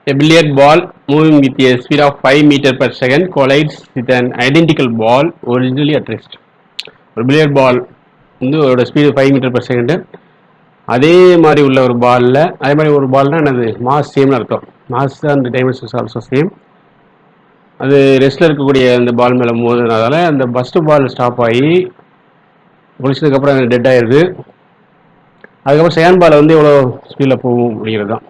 A billiard ball moving with a speed of 5 meter per second collides with an identical ball originally at rest. ஒரு billiard பால் வந்து அதோட speed 5 meter per second. அதே மாதிரி உள்ள ஒரு பாலில், அதே மாதிரி ஒரு பால்னால் என்னது, மாஸ் சேம்னு அர்த்தம். Mass and dimensions also same. அது ரெஸ்ட்டில் இருக்கக்கூடிய அந்த பால் மேலே மோதுனால அந்த ஃபஸ்ட்டு பால் ஸ்டாப் ஆகி ஒழிச்சதுக்கப்புறம் அது டெட் ஆயிடுது. அதுக்கப்புறம் செகண்ட் பால் வந்து எவ்வளோ ஸ்பீடில் போகும் அப்படிங்கிறது தான்.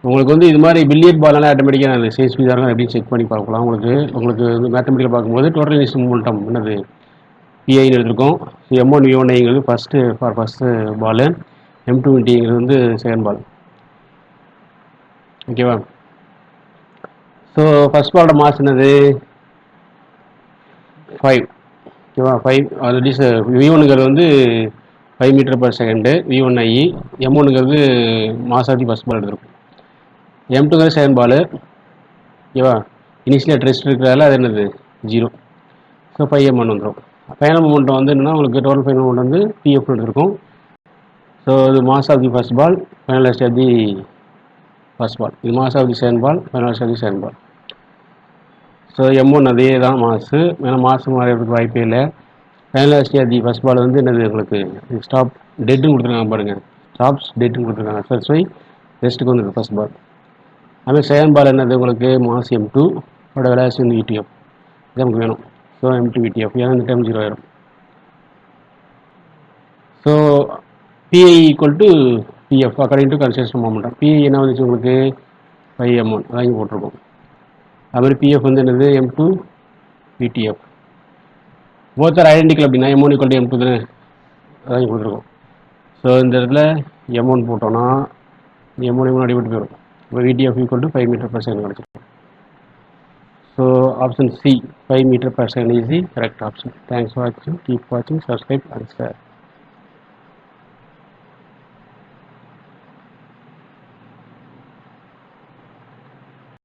உங்களுக்கு வந்து இது மாதிரி பில்லியர்ட் பால்னால ஆட்டோமேட்டிக்காக அது சேம் ஸ்பீடாக இருக்கும் எப்படி செக் பண்ணி பார்க்கலாம். உங்களுக்கு வந்து மேத்தமெட்டிக்கல் பார்க்கும்போது டோட்டல் இனிஷியல் மொமெண்டம் என்னது பிஐன்னு எடுத்திருக்கோம். M1 V1ஐங்கிறது ஃபஸ்ட்டு பாலு, M2 V2ங்கிறது வந்து செகண்ட் பால். ஓகேவா? ஸோ ஃபஸ்ட் பாலோட மாஸ் என்னது 5. ஓகேவா? 5 ஆல்ரெடி V1ங்கிறது வந்து 5 மீட்டர் பர் செகண்டு V1I. M1ங்கிறது mass of the first ball எடுத்திருக்கும். M2ங்கிறது செகண்ட் பாலு. ஓகேவா? இனிஷியல் அட் ரெஸ்ட் இருக்கிறதால அது என்னது 0. ஸோ 5M1 வந்துடும். ஃபைனல் மூமெண்ட் வந்து என்னன்னா உங்களுக்கு டோட்டல் ஃபைனல் மூமெண்ட் வந்து PF எடுத்திருக்கும். ஸோ இது mass of the first ball, final velocity of the first ball. இது mass of the second ball, final velocity of the second ball. So M1 அதே தான் mass, ஏன்னா மாசு மாறதுக்கு வாய்ப்பே இல்லை. Final velocity of the first ball வந்து என்னது உங்களுக்கு ஸ்டாப் டெட்டுன்னு கொடுத்துருக்காங்க பாருங்கள். ஸ்டாப்ஸ் டெட்டுன்னு கொடுத்துருக்காங்க. ஸோ ரெஸ்ட்டுக்கு வந்துருக்கு ஃபர்ஸ்ட் பால். அதுமாதிரி செகண்ட் பால் என்னது உங்களுக்கு மாஸ் M2 ஓட வெலாசிட்டி வந்து VTF. இது நமக்கு வேணும். ஸோ M2 VTF, ஏன்னா இந்த டைம் 0 ஆயிரும். So PI equal to PF according to construction momentum. PI என்ன வந்துச்சு உங்களுக்கு 5M1, அதான் இங்கே போட்டிருக்கோம். அதுமாதிரி PF வந்து என்னது M2 VTF. Both are identical அப்படின்னா M1 ஈக்குவல் டு M2 தானே, அதான் இங்கே கொடுத்துருக்கோம். ஸோ இந்த இடத்துல M1 போட்டோம்னா M1 அடிபட்டு போயிடும். இப்போ VTF equal to 5 meter per second கிடச்சிருக்கும். So option C 5 meter per second is the correct option. Thanks for வாட்சிங். கீப் வாட்சிங், சப்ஸ்கிரைப் அண்ட் ஷேர்.